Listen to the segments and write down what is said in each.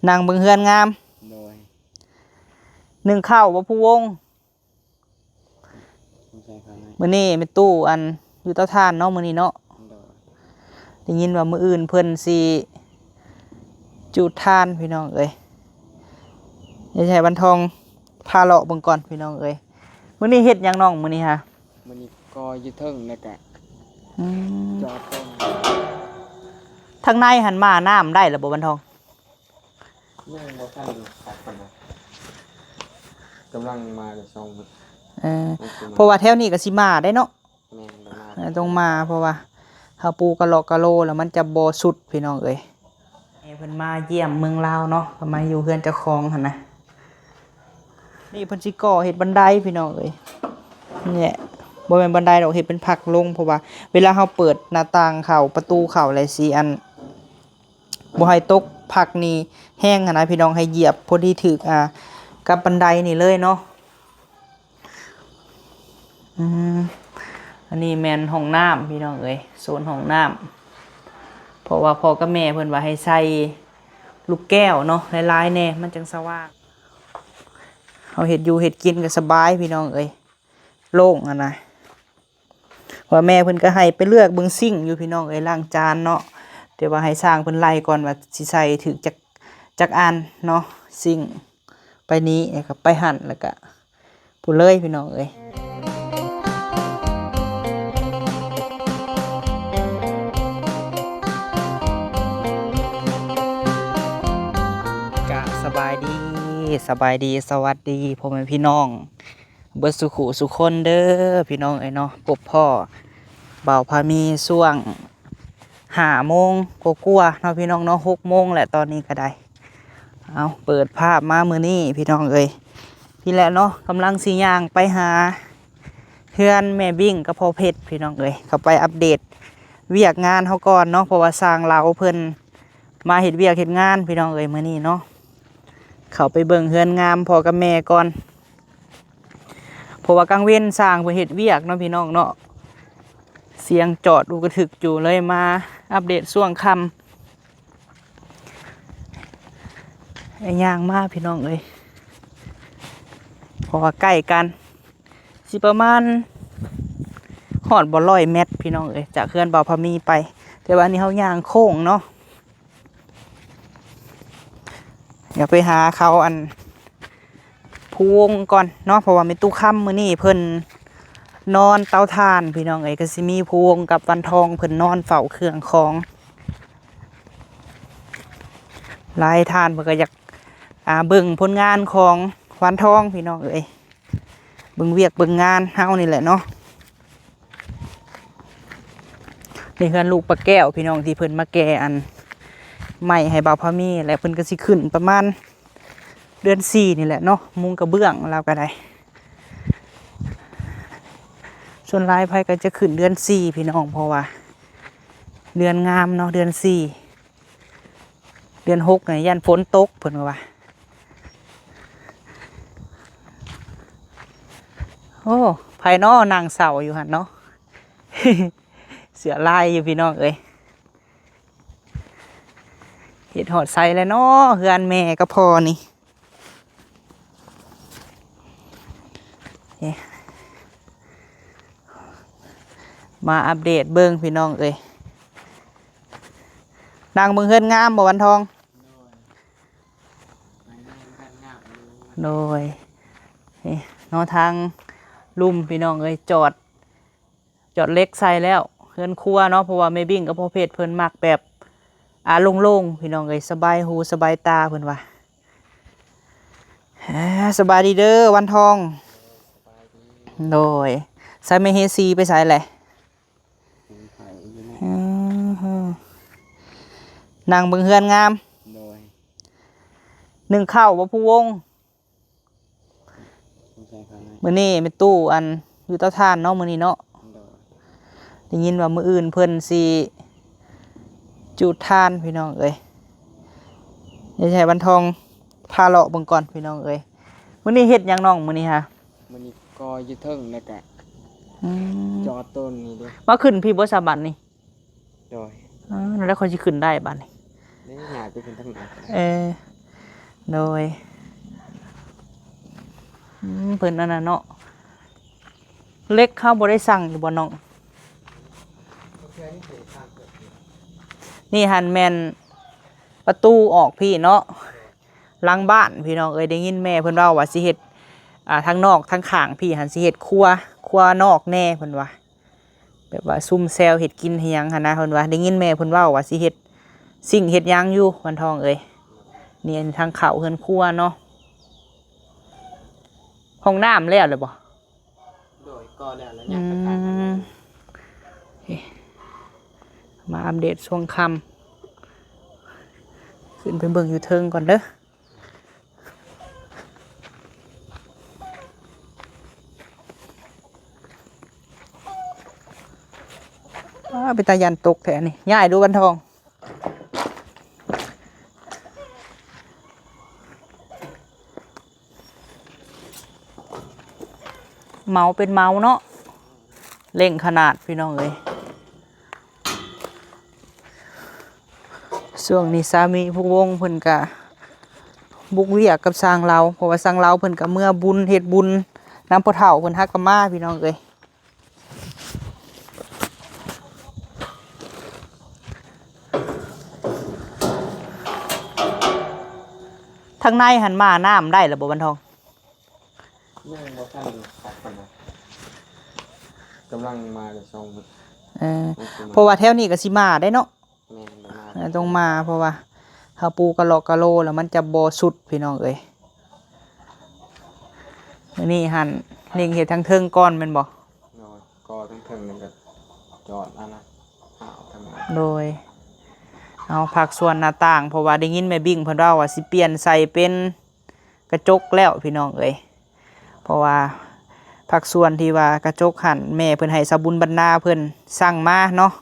นางเบิ่งเฮือนงามโดยหนึ่งข้าวบ่ผู้วงมื้อนี้เป็นตู้อันอยู่เตาถ่านเนาะมื้อนี้เนาะได้ยินว่ามื้ออื่นเพิ่นสิจุดถ่านพี่น้องเอ้ยอย่าใช้บันทองพาเลาะเบิ่งก่อนพี่น้องเอ้ยมื้อนี้เฮ็ดหยังน้องมื้อนี้ฮะมื้อนี้ก็อยู่เทิงแล้วก็จอดต้นทางในหันมาน้ำได้ล่ะบ่บันทองยังบ่ทันตัดปานใดกำลังมาจะส่งเพราะว่าแถวนี้ก็สิมาได้เนาะแม่นต้องมาเพราะว่าเฮาปูกะโลกะโลแล้วมันจะบ่สุดพี่น้องเอ้ยเพิ่นมาเยี่ยมเมืองลาวเนาะก็มาอยู่เฮือนเจ้าของหั่นนะนี่เพิ่นสิก่อเฮ็ดบันไดพี่น้องเอ้ยเนี่ยบ่แม่นบันไดดอกเฮ็ดเป็นผักลงเพราะว่าเวลาเฮาเปิดหน้าต่างเข้าประตูเข้าอะไรสิอันบ่ให้ตกผักนี่แห้งหั่นนะพี่น้องให้เหยียบพอดีถึกกับบันไดนี่เลยเนาะอันนี้แม่นห้องน้ำพี่น้องเอ้ยโซนห้องน้ำเพราะว่าพ่อกับแม่เพิ่นว่าให้ใส่ลูกแก้วเนาะหลายๆแน่มันจังสว่างเอาเฮ็ดอยู่เฮ็ดกินก็สบายพี่น้องเอ้ยโล่งอ่ะนะว่าแม่เพิ่นก็ให้ไปเลือกเบิ่งซิ่งอยู่พี่น้องเอ้ยล้างจานเนาะแต่ว่าให้สร้างเพิ่นไล่ก่อนว่าสิใส่ถึกจักอันเนาะซิ่งไปนี้แล้วก็ไปหั่นแล้วก็ผู้เลยพี่น้องเอ้ยสบายดีสวัสดีพ่อแม่พี่น้องเบิดสุขุสุคนเด้อพี่น้องไอ้เนาะพบพ่อเบาพามีช่วง5 โมงกว่าๆเนาะพี่น้องเนาะ6 โมงแหละตอนนี้ก็ได้เอาเปิดภาพมามื้อนี้พี่น้องเอ้ยพี่แหละเนาะกำลังสิย่างไปหาเฮือนแม่บิ่งกับพ่อเพชรพี่น้องเอ้ยเข้าไปอัปเดตเวียกงานเฮาก่อนเนาะเพราะว่าสร้างเราเพิ่นมาเฮ็ดเวียกเฮ็ดงานพี่น้องเอ้ยมื้อนี้เนาะเขาไปเบิ่งเฮือนงามพ่อกับแม่ก่อนเพราะว่ากลางเว้นสร้างเพื่อเฮ็ดเวียกเนาะพี่น้องเนาะเสียงจอดดูกระถึกอยู่เลยมาอัปเดตช่วงค่ำไอ้ย่างมากพี่น้องเอ้ยเพราะว่าใกล้กันสิประมาณหอดบ่100 เมตรพี่น้องเอ้ยจากเฮือนเบาพามีไปแต่ว่านี้เฮาย่างโค้งเนาะอย่าไปหาเขาอันพวงก่อนเนาะเพราะว่ามีตู้ค่ำมื้อนี้เพิ่นนอนเตาถ่านพี่น้องเอ้ยก็สิมีพวงกับวันทองเพิ่นนอนเฝ้าเครื่องของลายทานเพิ่นก็อยากเบิ่งผลงานของวันทองพี่น้องเอ้ยเบิ่งเวียกเบิ่งงานเฮานี่แหละเนาะนี่คือลูกปลาแก้วพี่น้องที่เพิ่นมาแก่อันใหม่ให้บ่าวพามีและเพิ่นก็สิขึ้นประมาณเดือน4นี่แหละเนาะมุงกระเบื้องเราก็ได้ส่วนลายไผก็จะขึ้นเดือน4พี่น้องเพราะว่าเดือนงามเนาะเดือน4เดือน6เนี่ยยันฝนตกเพิ่นว่าโอ้ไผเนาะนางเสาอยู่หั่นเนาะ เสือลายอยู่พี่น้องเอ้ยเห็ดหอดใส่แล้วเนาะเฮือนแม่ก็พอนี่มาอัปเดตเบิ่งพี่น้องเอ้ยนางเบิ่งเฮือนงามบ่วันทองโดยนี่เนาะทางลุ่มพี่น้องเอ้ยจอดเล็กใส่แล้วเฮือนครัวเนาะเพราะว่าแม่บิ่งกับพ่อเพชรเพิ่นมักแบบโล่งๆพี่น้องเอ้ยสบายหูสบายตาเพิ่นว่าสบายดีเด้อวันทองโดยใส่เมเฮซีไปใส่แหละนางเบิ่งเฮือนงามหนึ่งข้าวบ่ผู้วงมื้อนี้เป็นตู้อันอยู่เตาถ่านเนาะมื้อนี้เนาะได้ยินว่ามื้ออื่นเพิ่นสิจุดถ่านพี่น้องเอ้ยอย่าใช้บันทองพาเลาะเบิ่งก่อนพี่น้องเอ้ยมื้อนี้เฮ็ดหยังน้องมื้อนี้ฮะมื้อนี้ก็อยู่เทิงแล้วก็จอดต้นนี่เด้มาขึ้นพี่บ่สาบัดนี่โดยแล้วค่อยสิขึ้นได้บัดนี้นี่หาไปขึ้นทางไหน โดยเพิ่นอันนั้นเนาะเล็กเข้าบ่ได้สั่งอยู่บ่น้องนี่หันแม่นประตูออกพี่เนาะหลังบ้านพี่น้องเอ้ยได้ยินแม่เพิ่นเว้าว่าสิเฮ็ดทางนอกทางข้างพี่หันสิเฮ็ดครัวนอกแน่เพิ่นว่าแบบว่าซุ่มแซวเฮ็ดกินเฮียงหั่นนะเพิ่นว่าได้ยินแม่เพิ่นเว้าว่าสิเฮ็ดสิ่งเฮ็ดหยังอยู่วันทองเอ้ยนี่ทางเข้าเฮือนครัวเนาะห้องน้ำแล้วเลยบ่โดยก็แล้วแล้วยังประกาศมาอัปเดตช่วงค่ำขึ้นไปเบิ่งอยู่เทิงก่อนเด้อไปตายันตกแถนี่ง่ายดูวันทองเมาเป็นเมาเนาะเล่งขนาดพี่น้องเอ้ยช่วงนี้สามีผู้วงเพิ่นกะบุกเวียกกับสร้างเราเพราะว่าสร้างเราเพิ่นกะเมื่อบุญเฮ็ดบุญน้ำปะเฒ่าเพิ่นฮักกะมาพี่น้องเอ้ยทางในหันมาน้ำได้แล้วบ่วันทองยังบ่ทันตัดปานใดกำลังมาจะส่งเพราะว่าแถวนี้ก็สิมาได้เนาะแม่นมาต้องมาเพราะว่าถ้าปูกะโลกะโลแล้วมันจะบ่สุดพี่น้องเอ้ยนี่หันนิ่งเฮ็ดทั้งเทิงก้อนแม่นบ่ก็ทั้งเทิงนึงก็จอดอันนะทำงานโดยเอาผักส่วนหน้าต่างเพราะว่าได้ยินแม่บิ่งเพิ่นเว้าว่าสิเปลี่ยนใส่เป็นกระจกแล้วพี่น้องเอ้ยเพราะว่าผักส่วนที่ว่ากระจกหันแม่เพิ่นให้สบุญบรรณาเพิ่นสั่งมาเนาะ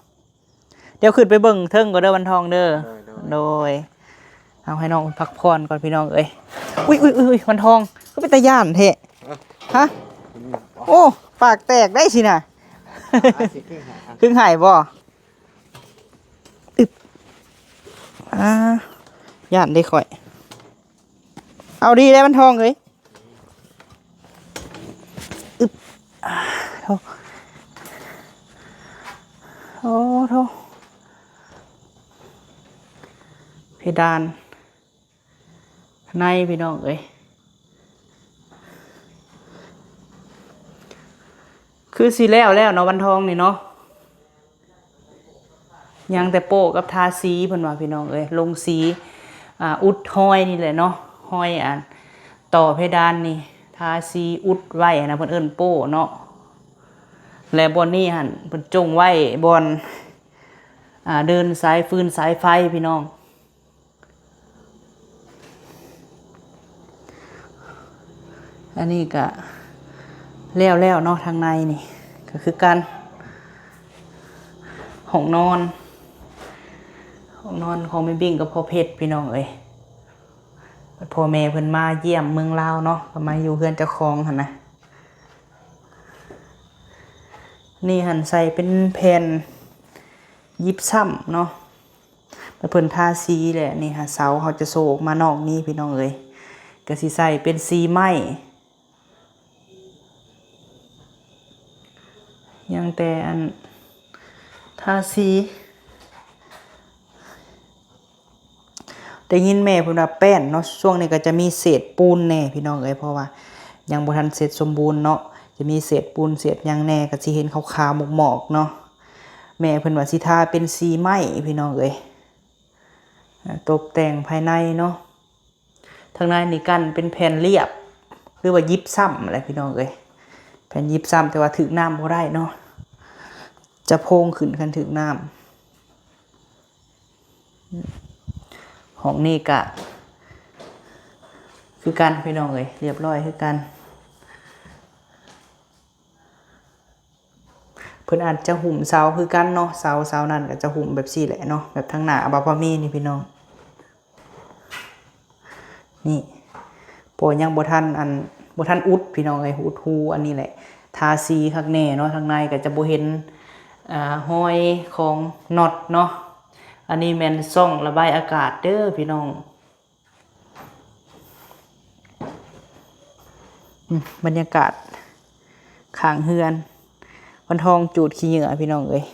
เดี๋ยวขึ้นไปเบิ่งเทิงก็เด้อวันทองเด้อโดยเอาให้น้องพักผ่อนก่อนพี่น้องเอ้ยอุ้ยวันทองก็เป็นตาย่านแท้ฮะโอ้ปากแตกได้สิน่ะครึ่งหายบ่อึบย่านได้ข่อยเอาดีได้วันทองเอ้ยอึบโอ้โธ่เพดานในพี่น้องเอ้ยคือสีแล้วเนาะวันทองนี่เนาะยังแต่โปะกับทาสีเพิ่นว่าพี่น้องเอ้ยลงสีอุดห้อยนี่แหละเนาะห้อยต่อเพดานนี่ทาสีอุดไว้นะเพิ่นเอิ้นโป้เนาะและบอนนี่หั่นเพิ่นจงไว้บอนเดินสายฟืนสายไฟพี่น้องอันนี้ก็แล้วเนาะทางในนี่ก็คือการห้องนอนของแม่บิ่งกับพ่อเพชรพี่น้องเอ้ยพ่อแม่เพิ่นมาเยี่ยมเมืองลาวเนาะก็มาอยู่เฮือนเจ้าของหั่นนะนี่หั่นใส่เป็นแผ่นยิบซ้ำเนาะเพิ่นทาสีแหละนี่ค่ะเสาเขาจะโศกมานอกนี้พี่น้องเอ้ยก็สิใส่เป็นสีไม้ยังแต่ทาสีได้ยินแม่เพิ่นว่าแป้นเนาะช่วงนี้ก็จะมีเศษปูนแน่พี่น้องเอ้ยเพราะว่ายังบ่ทันเสร็จสมบูรณ์เนาะจะมีเศษปูนเศษหยังแน่ก็สิเห็นขาวๆหมอกๆเนาะแม่เพิ่นว่าสิทาเป็นสีไม้พี่น้องเอ้ยตกแต่งภายในเนาะทางในนี่กันเป็นแผ่นเรียบหรือว่ายิบซ้ำอะไรพี่น้องเอ้ยแผ่นยิบซ้ำแต่ว่าถึกน้ำบ่ได้เนาะจะโพงขึ้นกันถึกน้ำห้องนี้ก็คือกันพี่น้องเอ้ยเรียบร้อยคือกันเพิ่นอาจจะหุ่มเสาคือกันเนาะเสานั่นก็จะหุ่มแบบซี่แหละเนาะแบบทางหน้าบ่พอมีนี่พี่น้องนี่โปรยังบ่ทันอุดพี่น้องเอ้ยอุดหูอันนี้แหละทาสีข้างแน่เนาะทางในก็จะบ่เห็นห้อยของน็อตเนาะอันนี้แม่นซ่องระบายอากาศเด้อพี่น้อง บรรยากาศข้างเฮือนวันทองจูดขี้เหงื่อพี่น้องเอ้ย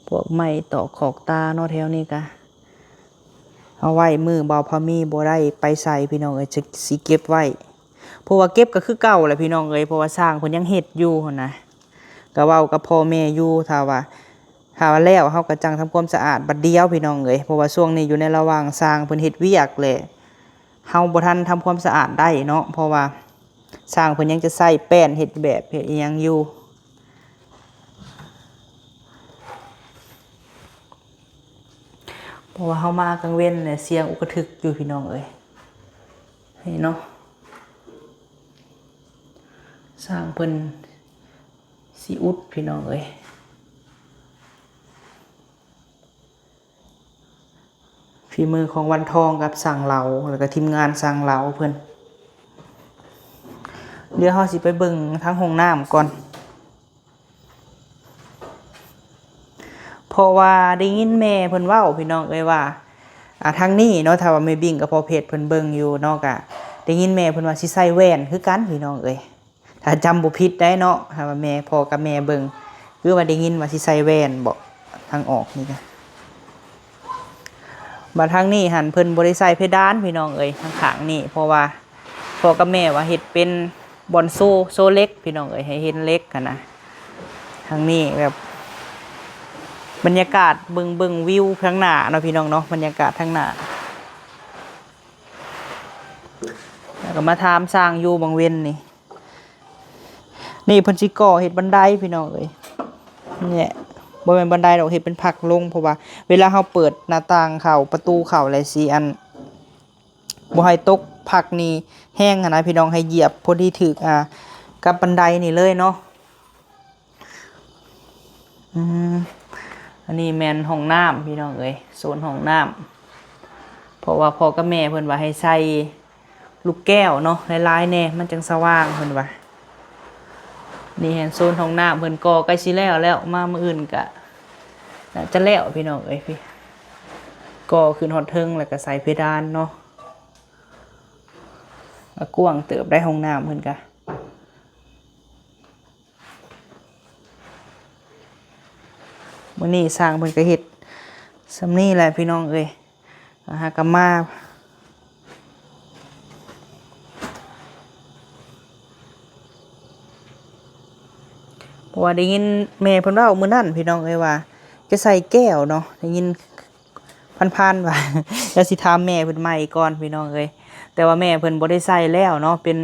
พวกไม้ตอกขอกตาเนาะแถวนี้กะเอาไว้มือเบาพอมีบ่ได้ไปใส่พี่น้องเอ้ยจะสิเก็บไว้เพราะว่าเก็บก็คือเก่าแหละพี่น้องเอ้ยเพราะว่าสร้างเพิ่นยังเฮ็ดอยู่หั่นนะก็เว้ากับพ่อแม่อยู่ถ้าว่าแล้วเฮาก็จังทำความสะอาดบัดเดียวพี่น้องเอ้ยเพราะว่าช่วงนี้อยู่ในระหว่างสร้างเพิ่นเฮ็ดเวียกแหละเฮาบ่ทันทำความสะอาดได้เนาะเพราะว่าสร้างเพิ่นยังจะใส่แป้นเฮ็ดแบบเฮ็ดอีหยังอยู่เพราะว่าเฮามากลางเว้นเนี่ยเสียงอุกทึกอยู่พี่น้องเอ้ยนี่เนาะสร้างเพิ่นสิอุดพี่น้องเอ้ยฝีมือของวันทองกับสั่งเหลาแล้วก็ทีมงานสั่งเหลาเพิ่นเดี๋ยวเฮาสิไปเบิ่งทั้งห้องน้ำก่อนเพราะว่าได้ยินแม่เพิ่นเว้าพี่น้องเอ้ยว่าทางนี้เนาะถ้าว่าแม่บิ่งกับพ่อเพชรเพิ่นเบิ่งอยู่เนาะก็ได้ยินแม่เพิ่นว่าสิใส่แว่นคือกันพี่น้องเอ้ยถ้าจำบ่ผิดได้เนาะถ้าว่าแม่พ่อกับแม่เบิ่งคือว่าได้ยินว่าสิใส่แว่นบ่ทางออกนี่ก็บัดทางนี้หั่นเพิ่นบ่ได้ใส่เพดานพี่น้องเอ้ยทางข้างนี่เพราะว่าพ่อกับแม่ว่าเฮ็ดเป็นบอนโซเล็กพี่น้องเอ้ยให้เห็นเล็กกันนะทางนี้แบบบรรยากาศเบิ่งวิวข้างหน้าเนาะพี่น้องเนาะบรรยากาศข้างหน้าแล้วก็มาถามสร้างอยู่บางเว้นนี่เพิ่นสิก่อเฮ็ดบันไดพี่น้องเอ้ยเนี่ยบ่แม่นบันไดดอกเฮ็ดเป็นผักลงเพราะว่าเวลาเฮาเปิดหน้าต่างเข้าประตูเข้าแล้วสิอันบ่ให้ตกผักนี่แห้งนะพี่น้องให้เหยียบพอดีถึกกับบันไดนี่เลยเนาะอันนี้แม่นห้องน้ำพี่น้องเอ้ยโซนห้องน้ำเพราะว่าพ่อกับแม่เพิ่นว่าให้ใส่ลูกแก้วเนาะหลายๆแน่มันจังสว่างเพิ่นว่านี่เห็นโซนห้องน้ำเพิ่นก่อใกล้สิแล้วมามื้ออื่นก็น่าจะแล้วพี่น้องเอ้ยพี่ก่อขึ้นฮอดเทิงแล้วก็ใส่เพดานเนาะกว้างเติบได้ห้องน้ำเพิ่นก็มื้อนี้สร้างเพิ่นก็เฮ็ดสำนี้แหละพี่น้องเอ้ยหากมาเพราะว่าได้ยินแม่เพิ่นเว้ามื้อนั้นพี่น้องเอ้ยว่าจะใส่แก้วเนาะได้ยินผ่านๆว่าแล้วสิถามแม่เพิ่นใหม่ก่อนพี่น้องเอ้ยแต่ว่าแม่เพิ่นบ่ได้ใส่แล้วเนาะเป็น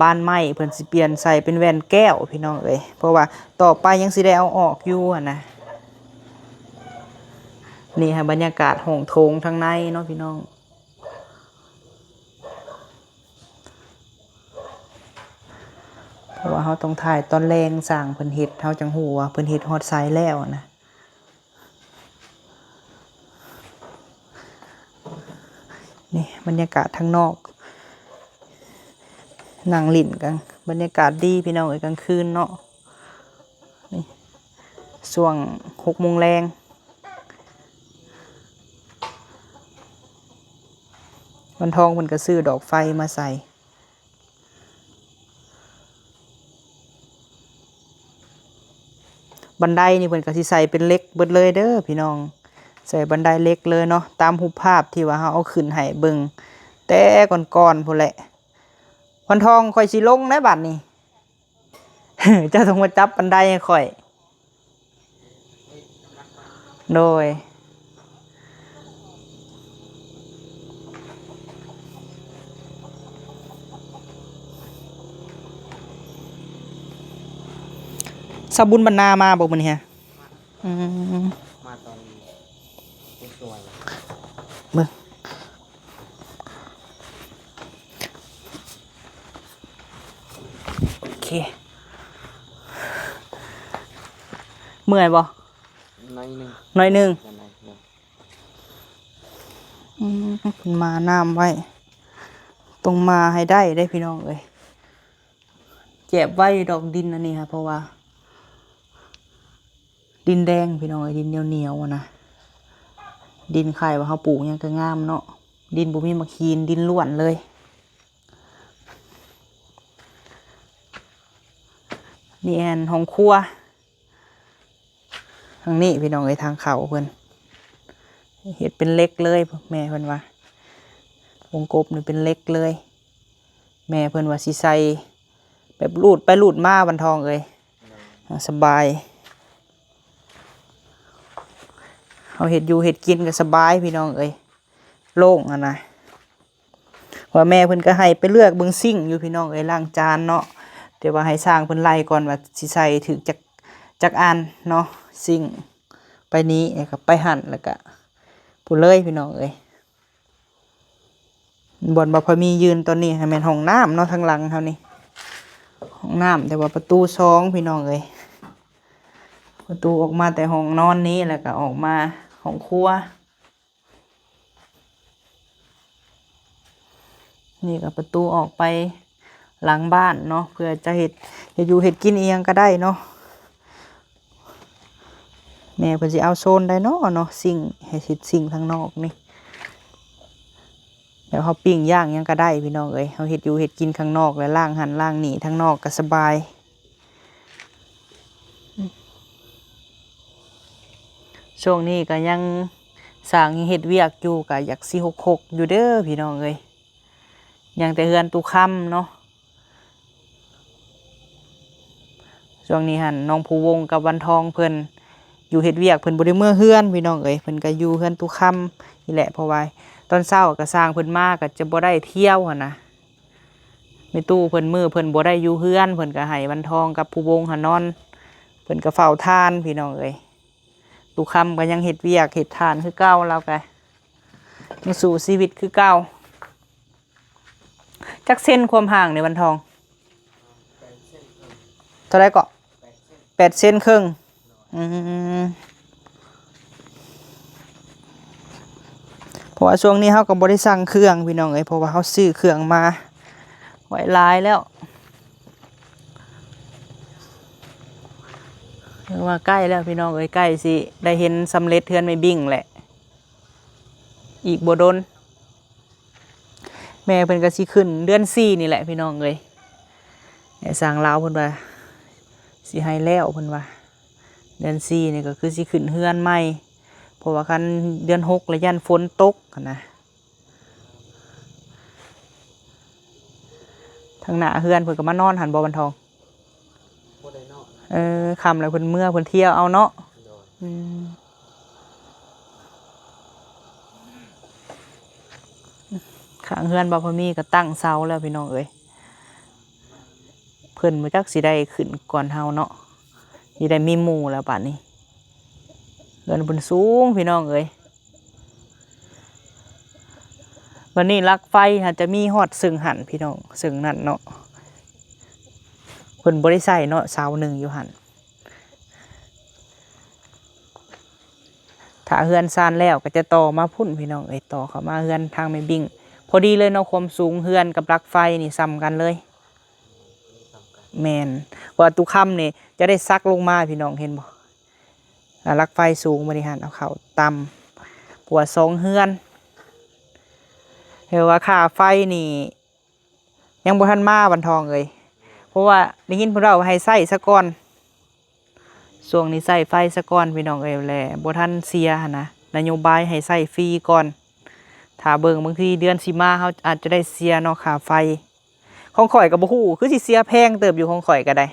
บ้านไม้เพิ่นสิเปลี่ยนใส่เป็นแว่นแก้วพี่น้องเอ้ยเพราะว่าต่อไปยังสิได้เอาออกอยู่นะนี่ค่ะบรรยากาศห้องโถงทางในเนาะพี่น้องเพราะว่าเฮาต้องถ่ายตอนแรงสร้างเพิ่นเฮ็ดเฮาจังฮู้ว่าเพิ่นเฮ็ดฮอดไซส์แล้วนะนี่บรรยากาศทางนอกนั่งลิ้นกันบรรยากาศดีพี่น้องเอ้ยกลางคืนเนาะนี่ช่วง6 โมงแรงวันทองเพิ่นก็ซื้อดอกไฟมาใส่บันไดนี่เพิ่นก็สิใส่เป็นเหล็กเบิดเลยเด้อพี่น้องใส่บันไดเหล็กเลยเนาะตามรูปภาพที่ว่าเฮาเอาขึ้นให้เบิ่งแต่ก่อนๆพุ่นแหละวันทองค่อยสิลงได้บัดนี้ เจ้าต้องมาจับบันไดให้ค่อยโดยสบุญบรรณามาบอกมันเฮียมาตอนผู้ช่วย เบิ่งโอเคเมื่อยบ่น้อยหนึง น้อยหนึง กันไหนเนาะ มาน้ำไว้ต้องมาให้ได้พี่น้องเอ้ยเจ็บไว้ดอกดินอันนี้ค่ะเพราะว่าดินแดงพี่น้องเอ้ยดินเหนียวๆนะดินไข่ว่าเขาปลูกยังก็งามเนาะ ดินบ่มีมะขีนดินล้วนเลยนี่แอนห้องครัวทางนี้พี่น้องทางเขาเพิ่นเฮ็ดเป็นเล็กเลยแม่เพิ่นว่าวงกบนี่เป็นเล็กเลยแม่เพิ่นว่าสิใส่แบบลูดไปลูดมาบันทองสบายเอาเห็ดอยู่เห็ดกินก็สบายพี่น้องโล่งนะว่าแม่เพิ่นก็ให้ไปเลือกเบิ่งซิ่งอยู่พี่น้องล้างจานเนาะแต่ว่าให้สร้างเพิ่นไล่ก่อนว่าสิใส่ถึงจักอันเนาะซิ่งไปนี้ก็ไปหั่นแล้วก็ผู้เลยพี่น้องบ่อนบ่พอมียืนตอนนี้ให้แม่นห้องน้ำเนาะทางหลังเฮานี่ห้องน้ำแต่ว่าประตู2พี่น้องประตูออกมาแต่ห้องนอนนี้แล้วก็ออกมาห้องครัวนี่ก็ประตูออกไปหลังบ้านเนาะเพื่อจะเห็ดอยู่เห็ดกินเองก็ได้เนาะแม่เพิ่นสิเอาโซนได้เนาะสิ่งให้เฮ็ดสิ่งทางนอกนี่เดี๋ยวเขาปิ้งย่างยังก็ได้พี่น้องเขาเห็ดอยู่เห็ดกินข้างนอกแล้วล่างหันล่างหนีทางนอกก็สบายช่วงนี้ก็ยังสร้างเฮ็ดเวียกอยู่ก็อยากสิ66อยู่เด้อพี่น้องยังแต่เฮือนตุค่ำเนาะช่วงนี้หันน้องภูวงกับวันทองเพิ่นอยู่เฮ็ดเวียกเพิ่นบ่ได้เมื่อเฮือนพี่น้องเพิ่นก็อยู่เฮือนตุค่ำนี่แหละเพราะว่าตอนเช้าก็สร้างเพิ่นมาก็จะบ่ได้เที่ยวหั่นนะในตู้เพิ่นมื้อเพิ่นบ่ได้อยู่เฮือนเพิ่นก็ให้วันทองกับภูวงหานอนเพิ่นก็เฝ้าทานพี่น้องตุค่ำก็ยังเฮ็ดเวียกเฮ็ดทานคือเก่าแล้วก็ยังสู่ชีวิตคือเก่าจักเส้นความห่างในวันทองเท่าไรก็8 เซนครึ่งเพราะว่าช่วงนี้เขาก็บ่ได้สั่งเครื่องพี่น้องเพราะว่าเขาซื้อเครื่องมาไว้หลายแล้วว่าใกล้แล้วพี่น้องใกล้สิได้เห็นสำเร็จเทือนไม่บิ่งแหละอีกบ่โดนแม่เพิ่นก็สิขึ้นเดือน4นี่แหละพี่น้องสร้างลาวเพิ่นว่าสิให้แล้วเพิ่นว่าเดือน4นี่ก็คือสิขึ้นเฮือนใหม่เพราะว่าคันเดือน6แล้วยันฝนตกนะทางหน้าเฮือนเพิ่นก็มานอนหันบ่บันทองคำแล้วเพิ่นเมื่อเพิ่นเที่ยวเอาเนาะข้างเฮือนบ่พอมีก็ตั้งเสาแล้วพี่น้องเพิ่นบ่จักสิได้ขึ้นก่อนเฮาเนาะสิได้มีหมู่แล้วบัดนี้เฮือนเพิ่นสูงพี่น้องวันนี้ลักไฟจะมีฮอดซึ่งหันพี่น้องซึ่งนั่นเนาะเพิ่นบ่ได้ใส่เนาะเสาหนึ่งอยู่หันถ้าเฮือนซานแล้วก็จะต่อมาพุ่นพี่น้องต่อเข้ามาเฮือนทางไม่บิ่งพอดีเลยเนาะความสูงเฮือนกับลักไฟนี่ซ้ำกันเลยแมนว่าตุค่ำนี่จะได้ซักลงมาพี่น้องเห็นบ่ลักไฟสูงบริหารเอาเขาต่ำปวด2 เฮือนเห็นว่าค่าไฟนี่ยังบ่ทันมาบันทองเพราะว่าได้ยินพวกเราให้ใส่ซะก่อนช่วงนี้ใส่ไฟซะก่อนพี่น้องแหละบ่ทันเสียนะนโยบายให้ใส่ฟรีก่อนถ้าเบิ่งบางทีเดือนสิมาเขาอาจจะได้เสียเนาะค่าไฟของข่อยก็บ่ฮู้คือสิเสียแพงเติบอยู่ของข่อยก็ได้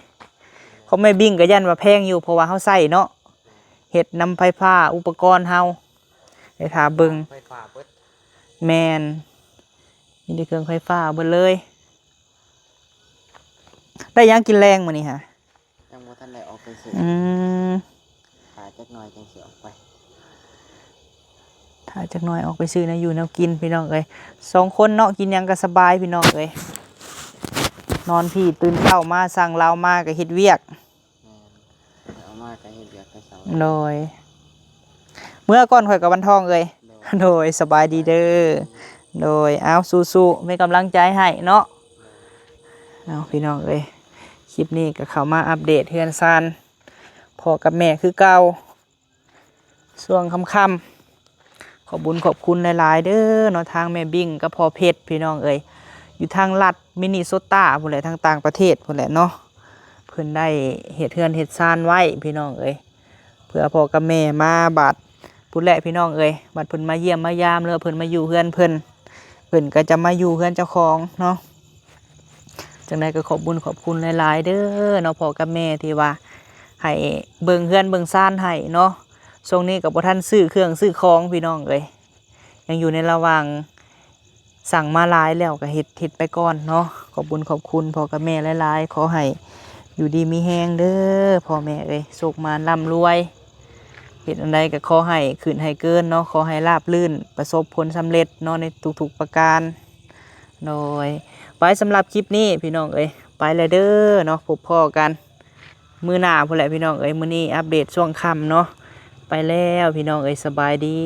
เขาไม่บิ่งก็ยันว่าแพงอยู่เพราะว่าเฮาใส่เนาะเฮ็ดนำไฟฟ้าอุปกรณ์เฮาได้ถ้าเบิ่งแม่นมีแต่เครื่องไฟฟ้าเบิดเลยได้ยังกินแรงมื้อนี้ฮะยังบ่ทันได้ออกไปซื้อหาจักหน่อยจังสิออกไปถ้าจักหน่อยออกไปซื้อนะอยู่แนวกินพี่น้อง2 คนเนาะกินยังก็สบายพี่น้องนอนพี่ตื่นเช้ามาสั่งเรามาก็เฮ็ดเวียกเอามาก็เฮ็ดเวียกแต่เช้าโดยเมื่อก่อนข่อยกับวันทองโดยสบายดีเด้อโดยเอาสู้ๆมีกำลังใจให้เนาะเอาพี่น้องคลิปนี้ก็เข้ามาอัปเดตเฮือนซานพ่อกับแม่คือเก่าช่วงค่ำ ขอบคุญขอบคุณหลายๆเด้อเนาะทางแม่บิ่งกับพ่อเพชรพี่น้องเอ้ยอยู่ทางรัฐมินนิโซตาพุ่นแหละทางต่างประเทศพุ่นแหละเนาะเพิ่นได้เฮ็ดเฮือนเฮ็ดซ่านไว้พี่น้องเอ้ยเพื่อพ่อกับแม่มาบัดพุ่นแหละพี่น้องเอ้ยบัดเพิ่นมาเยี่ยมมายามเด้อเพิ่นมาอยู่เฮือนเพิ่นก็จะมาอยู่เฮือนเจ้าของเนาะจังไดก็ขอบคุญขอบคุณหลายๆเด้อเนาะพ่อกับแม่ที่ว่าให้เบิ่งเฮือนเบิ่งซ่านให้เนาะช่วงนี้ก็บ่ทันซื้อเครื่องซื้อของพี่น้องเอ้ยยังอยู่ในระหว่างสั่งมาหลายแล้วก็เฮ็ดไปก่อนเนาะขอบคุญขอบคุณพ่อกับแม่หลายๆขอให้อยู่ดีมีแฮงเด้อพ่อแม่เอ้ยสุขมาร่ำรวยเฮ็ดอันใดก็ขอให้ขึ้นให้เกินเนาะขอให้ราบรื่นประสบผลสำเร็จเนาะในทุกๆประการโดยไปสำหรับคลิปนี้พี่น้องเอ้ยไปเลยเด้อเนาะพบพ่อกันมื้อหน้าพุ่นแหละพี่น้องเอ้ยมื้อนี้อัปเดตช่วงค่ำเนาะไปแล้วพี่น้องเอ้ยสบายดี